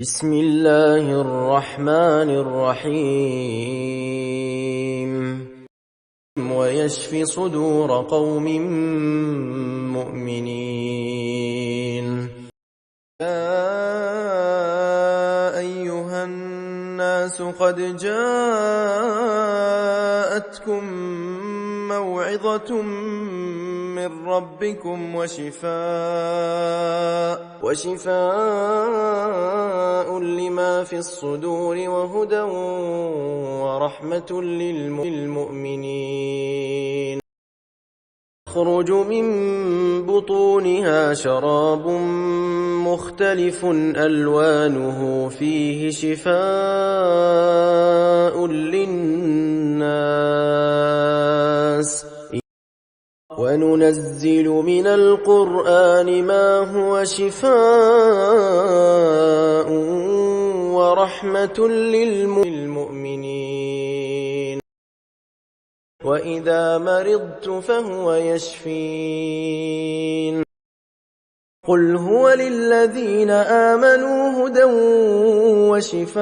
بسم الله الرحمن الرحيم ويشفي صدور قوم مؤمنين يا أيها الناس قد جاءتكم موعظة من ربكم وشفاء لما في الصدور وهدى ورحمة للمؤمنين يخرج من بطونها شراب مختلف ألوانه فيه شفاء للناس وننزل من القرآن ما هو شفاء ورحمة للمؤمنين وإذا مرضت فهو يشفين قل هو للذين آمنوا هدى وشفاء